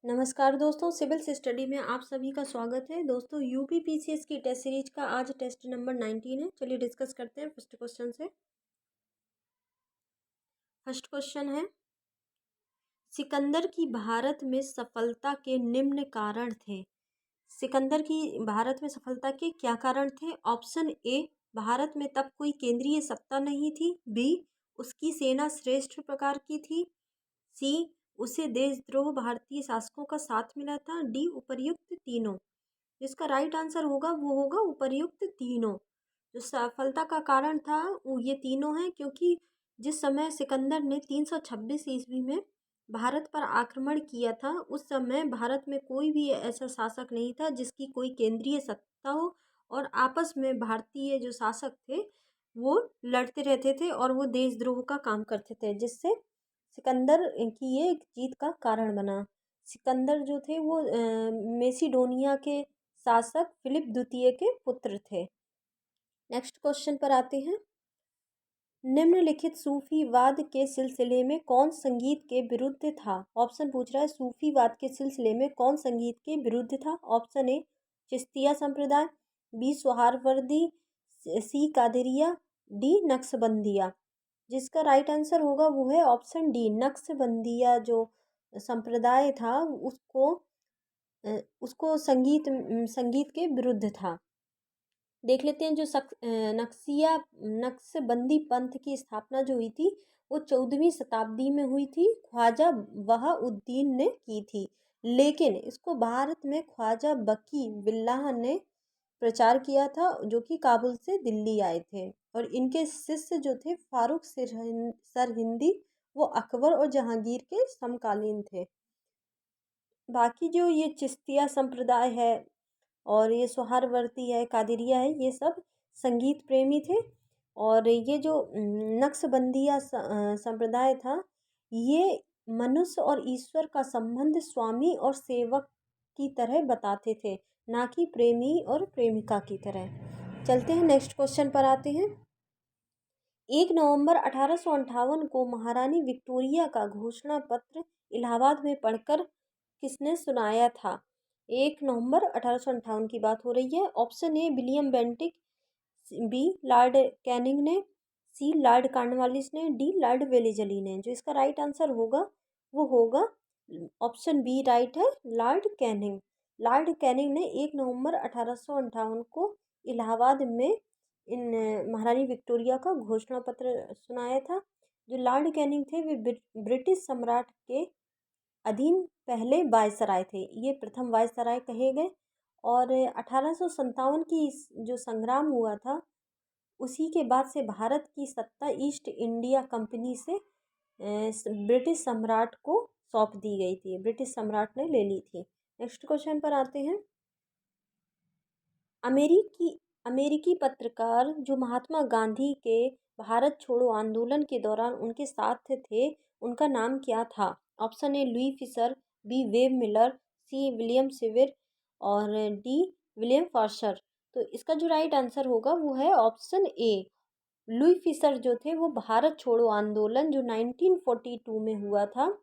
नमस्कार दोस्तों, civil study में आप सभी का स्वागत है। दोस्तों, यूपी पीसीएस की टेस्ट सीरीज का आज टेस्ट नंबर 19 है। चलिए डिस्कस करते हैं फर्स्ट क्वेश्चन से। फर्स्ट क्वेश्चन है, सिकंदर की भारत में सफलता के निम्न कारण थे। सिकंदर की भारत में सफलता के क्या कारण थे? ऑप्शन ए, भारत में तब कोई केंद्रीय सत्ता नहीं थी। बी, उसकी सेना श्रेष्ठ प्रकार की थी। सी, उसे देशद्रोह भारतीय शासकों का साथ मिला था। डी, उपर्युक्त तीनों। जिसका राइट आंसर होगा वो होगा उपर्युक्त तीनों। जो सफलता का कारण था वो ये तीनों हैं, क्योंकि जिस समय सिकंदर ने 326 ईस्वी में भारत पर आक्रमण किया था, उस समय भारत में कोई भी ऐसा शासक नहीं था जिसकी कोई केंद्रीय सत्ता हो, और आपस में भारतीय जो शासक थे वो लड़ते रहते थे और वो देशद्रोह का काम करते थे, जिससे सिकंदर की ये जीत का कारण बना। सिकंदर जो थे वो मेसिडोनिया के शासक फिलिप द्वितीय के पुत्र थे। नेक्स्ट क्वेश्चन पर आते हैं। निम्नलिखित सूफीवाद के सिलसिले में कौन संगीत के विरुद्ध था? ऑप्शन पूछ रहा है, सूफीवाद के सिलसिले में कौन संगीत के विरुद्ध था? ऑप्शन ए, चिश्तिया संप्रदाय। बी, सोहरावर्दी। सी, कादरिया। डी, नक्शबंदिया। जिसका राइट आंसर होगा वो है ऑप्शन डी, नक्शबंदिया। जो संप्रदाय था उसको संगीत के विरुद्ध था। देख लेते हैं, जो नक्शबंदी पंथ की स्थापना जो हुई थी वो 14वीं शताब्दी में हुई थी। ख्वाजा बहाउद्दीन ने की थी, लेकिन इसको भारत में ख्वाजा बकी बिल्लाह ने प्रचार किया था, जो कि काबुल से दिल्ली आए थे। और इनके शिष्य जो थे फारूक सरहिंदी, वो अकबर और जहांगीर के समकालीन थे। बाकी जो ये चिश्तिया संप्रदाय है और ये सोहरावर्दी है, कादिरिया है, ये सब संगीत प्रेमी थे। और ये जो नक्शबंदिया संप्रदाय था, ये मनुष्य और ईश्वर का संबंध स्वामी और सेवक की तरह बताते थे, ना कि प्रेमी और प्रेमिका की तरह। चलते हैं नेक्स्ट क्वेश्चन पर आते हैं। 1 नवंबर 1858 को महारानी विक्टोरिया का घोषणा पत्र इलाहाबाद में पढ़कर किसने सुनाया था? 1 नवंबर 1858 की बात हो रही है। Option A, William Bentinck. B, Lord Canning ने। सी, लॉर्ड कॉर्नवालिस ने। डी, लॉर्ड वेलेजली ने। जो इसका राइट आंसर होगा वो होगा ऑप्शन बी राइट है, लॉर्ड कैनिंग। लॉर्ड कैनिंग ने 1 नवंबर 1858 को इलाहाबाद में इन महारानी विक्टोरिया का घोषणा पत्र सुनाया था। जो लॉर्ड कैनिंग थे वे ब्रिटिश सम्राट के अधीन पहले वायसराय थे। ये प्रथम वायसराय कहे गए। और 1857 की जो संग्राम हुआ था, उसी के बाद से भारत की सत्ता ईस्ट इंडिया कंपनी से ब्रिटिश सम्राट को सौंप दी गई थी। ब्रिटिश सम्राट ने ले ली थी। नेक्स्ट क्वेश्चन पर आते हैं। अमेरिकी पत्रकार जो महात्मा गांधी के भारत छोड़ो आंदोलन के दौरान उनके साथ थे, उनका नाम क्या था? Option A, Louis Fischer. B, Webb Miller. C, William सिविर। और डी, विलियम फॉर्शर। तो इसका जो राइट आंसर होगा वो है ऑप्शन ए, लुई फिशर। जो थे वो भारत छोड़ो आंदोलन जो 1942 में हुआ था,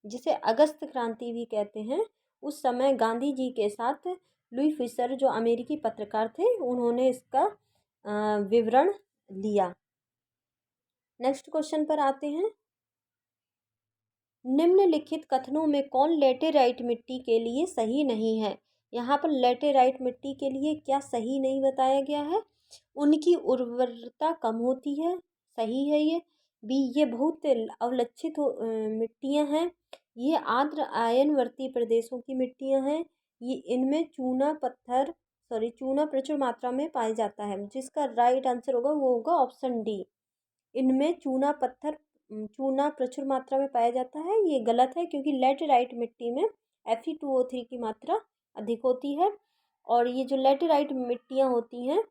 जिसे अगस्त क्रांति भी कहते हैं, उस समय गांधी जी के साथ लुई फिशर जो अमेरिकी पत्रकार थे, उन्होंने इसका विवरण लिया। नेक्स्ट क्वेश्चन पर आते हैं। निम्नलिखित कथनों में कौन लेटेराइट मिट्टी के लिए सही नहीं है? यहाँ पर लेटेराइट मिट्टी के लिए क्या सही नहीं बताया गया है? उनकी उर्वरता कम होती है, सही है ये। बी, ये बहुत अवलक्षित मिट्टियाँ हैं। ये आर्द्र आयनवर्ती प्रदेशों की मिट्टियाँ हैं। ये इनमें चूना प्रचुर मात्रा में पाया जाता है। जिसका राइट आंसर होगा वो होगा ऑप्शन डी, इनमें चूना प्रचुर मात्रा में पाया जाता है। ये गलत है, क्योंकि लेटेराइट मिट्टी में Fe2O3 की मात्रा अधिक होती है। और ये जो लेटेराइट मिट्टियाँ होती हैं,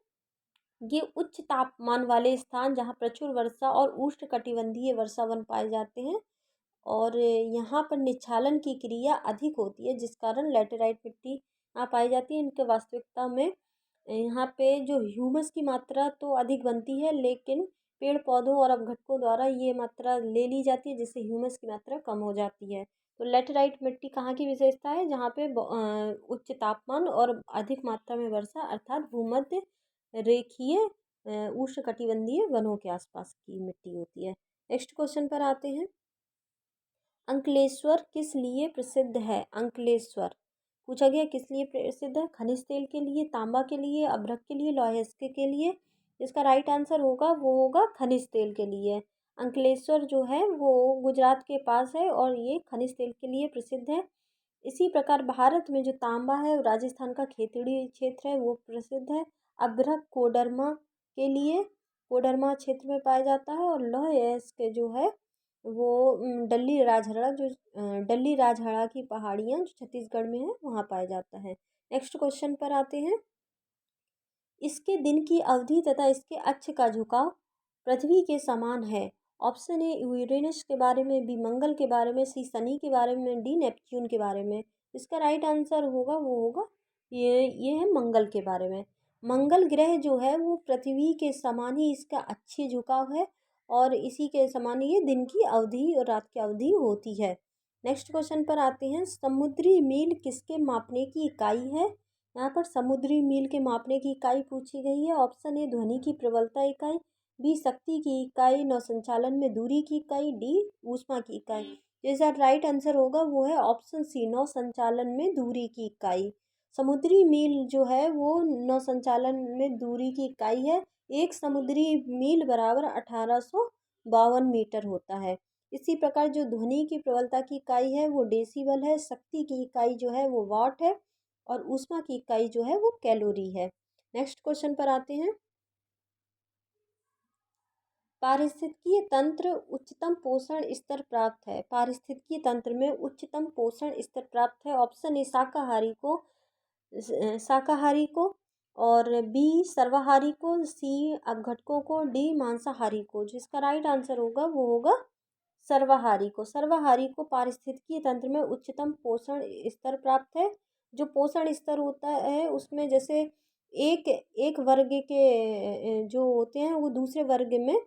ये उच्च तापमान वाले स्थान जहाँ प्रचुर वर्षा और उष्णकटिबंधीय वर्षावन पाए जाते हैं, और यहाँ पर निच्छालन की क्रिया अधिक होती है, जिस कारण लेटेराइट मिट्टी यहाँ पाई जाती है। इनके वास्तविकता में यहाँ पे जो ह्यूमस की मात्रा तो अधिक बनती है, लेकिन पेड़ पौधों और अपघटकों द्वारा ये मात्रा ले ली जाती है, जिससे ह्यूमस की मात्रा कम हो जाती है। तो लेटेराइट मिट्टी कहाँ की विशेषता है? जहाँ पे उच्च तापमान और अधिक मात्रा में वर्षा अर्थात भूमध्य रेखीय उष्णकटिबंधीय वनों के आसपास की मिट्टी होती है। नेक्स्ट क्वेश्चन पर आते हैं। अंकलेश्वर किस लिए प्रसिद्ध है? अंकलेश्वर पूछा गया किस लिए प्रसिद्ध है? खनिज तेल के लिए, तांबा के लिए, अभ्रक के लिए, लौह इसके के लिए। इसका राइट आंसर होगा वो होगा खनिज तेल के लिए। अंकलेश्वर जो है वो गुजरात के पास है और ये खनिज तेल के लिए प्रसिद्ध है। इसी प्रकार भारत में जो तांबा है राजस्थान का खेतड़ी क्षेत्र है वो प्रसिद्ध है। अभ्रक कोडरमा के लिए कोडरमा क्षेत्र में पाया जाता है। और लौह अयस्क जो है वो डल्ली राजहरा की पहाड़ियाँ जो छत्तीसगढ़ में है वहाँ पाया जाता है। नेक्स्ट क्वेश्चन पर आते हैं। इसके दिन की अवधि तथा इसके अक्ष का झुकाव पृथ्वी के समान है। ऑप्शन ए यूरेनस के बारे में, बी मंगल के बारे में, सी शनि के बारे में, डी नेपच्यून के बारे में। इसका राइट आंसर होगा वो होगा ये है मंगल के बारे में। मंगल ग्रह जो है वो पृथ्वी के समान ही इसका अच्छी झुकाव है और इसी के समान ये दिन की अवधि और रात की अवधि होती है। नेक्स्ट क्वेश्चन पर आते हैं। समुद्री मील किसके मापने की इकाई है? यहाँ पर समुद्री मील के मापने की इकाई पूछी गई है। ऑप्शन ए ध्वनि की प्रबलता इकाई, बी शक्ति की इकाई, नौ संचालन में दूरी की इकाई, डी ऊष्मा की इकाई। तो इसका राइट आंसर होगा वो है ऑप्शन सी नौ संचालन में दूरी की इकाई। समुद्री मील जो है वो नौ संचालन में दूरी की इकाई है। एक समुद्री मील बराबर 1852 मीटर होता है। इसी प्रकार जो ध्वनि की प्रबलता की इकाई है वो डेसिबल है। शक्ति की इकाई जो है वो वाट है और ऊष्मा की इकाई जो है वो कैलोरी है। नेक्स्ट क्वेश्चन पर आते हैं। पारिस्थितिकीय तंत्र उच्चतम पोषण स्तर प्राप्त है। पारिस्थितिकीय तंत्र में उच्चतम पोषण स्तर प्राप्त है। ऑप्शन ए शाकाहारी को और बी सर्वाहारी को, सी अपघटकों को, डी मांसाहारी को। जिसका राइट आंसर होगा वो होगा सर्वाहारी को। सर्वाहारी को पारिस्थितिकीय तंत्र में उच्चतम पोषण स्तर प्राप्त है। जो पोषण स्तर होता है उसमें जैसे एक एक वर्ग के जो होते हैं वो दूसरे वर्ग में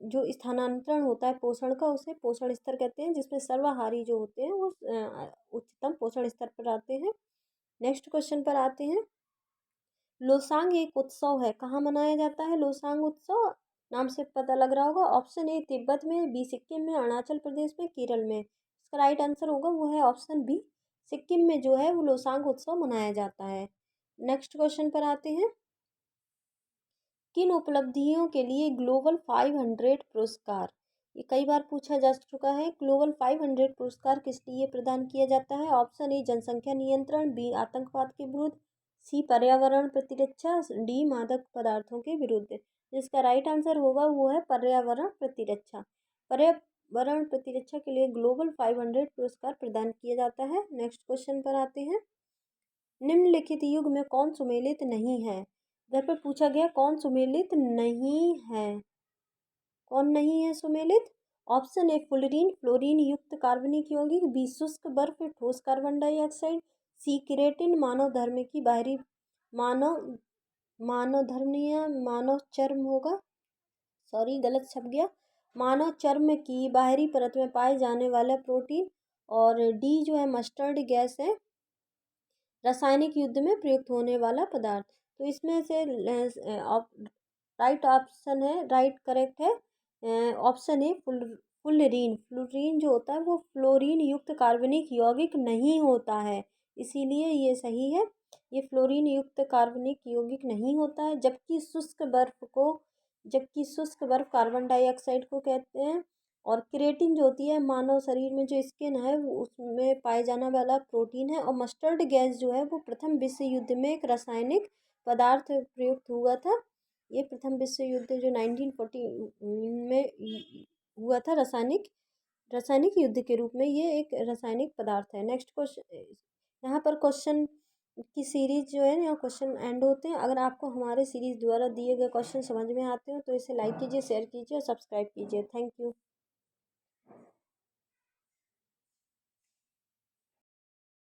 जो स्थानांतरण होता है पोषण का उसे पोषण स्तर कहते हैं। जिसमें सर्वाहारी जो होते हैं वो उच्चतम पोषण स्तर पर आते हैं। नेक्स्ट क्वेश्चन पर आते हैं। लोसांग एक उत्सव है, कहाँ मनाया जाता है लोसांग उत्सव? नाम से पता लग रहा होगा। ऑप्शन ए तिब्बत में, बी सिक्किम में, अरुणाचल प्रदेश में, केरल में। इसका राइट आंसर होगा वो है ऑप्शन बी सिक्किम में जो है वो लोसांग उत्सव मनाया जाता है। नेक्स्ट क्वेश्चन पर आते हैं। किन उपलब्धियों के लिए ग्लोबल 500 पुरस्कार, ये कई बार पूछा जा चुका है। ग्लोबल 500 पुरस्कार किस लिए प्रदान किया जाता है? ऑप्शन ए जनसंख्या नियंत्रण, बी आतंकवाद के विरुद्ध, सी पर्यावरण प्रतिरक्षा, डी मादक पदार्थों के विरुद्ध। जिसका राइट आंसर होगा वो है पर्यावरण प्रतिरक्षा। पर्यावरण प्रतिरक्षा के लिए ग्लोबल 500 पुरस्कार प्रदान किया जाता है। नेक्स्ट क्वेश्चन पर आते हैं। निम्नलिखित युग में कौन सुमेलित नहीं है? घर पर पूछा गया कौन सुमेलित नहीं है, कौन नहीं है सुमेलित? ऑप्शन ए फ्लोरीन फ्लोरीन युक्त कार्बनिक यौगिक, बी शुष्क बर्फ ठोस कार्बन डाइऑक्साइड, सी केराटिन मानव धर्म की बाहरी मानव मानव धर्मीय मानव चर्म होगा, सॉरी गलत छप गया, मानव चर्म की बाहरी परत में पाए जाने वाला प्रोटीन। और डी जो है मस्टर्ड गैस है, रासायनिक युद्ध में प्रयुक्त होने वाला पदार्थ। तो इसमें से राइट ऑप्शन है, राइट करेक्ट है ऑप्शन ए फ्लोरीन। फ्लोरीन जो होता है वो फ्लोरीन युक्त कार्बनिक यौगिक नहीं होता है, इसीलिए ये सही है। ये फ्लोरीन युक्त कार्बनिक यौगिक नहीं होता है। जबकि शुष्क बर्फ कार्बन डाइऑक्साइड को कहते हैं। और क्रिएटिन जो होती है मानव शरीर में जो स्किन है वो उसमें पाए जाने वाला प्रोटीन है। और मस्टर्ड गैस जो है वो प्रथम विश्व युद्ध में एक रासायनिक पदार्थ प्रयुक्त हुआ था। ये प्रथम विश्व युद्ध जो 1940 में हुआ था, रासायनिक युद्ध के रूप में ये एक रासायनिक पदार्थ है। नेक्स्ट क्वेश्चन, यहाँ पर क्वेश्चन की सीरीज जो है यहाँ क्वेश्चन एंड होते हैं। अगर आपको हमारे सीरीज द्वारा दिए गए क्वेश्चन समझ में आते हो तो इसे लाइक कीजिए, शेयर कीजिए और सब्सक्राइब कीजिए। Thank you.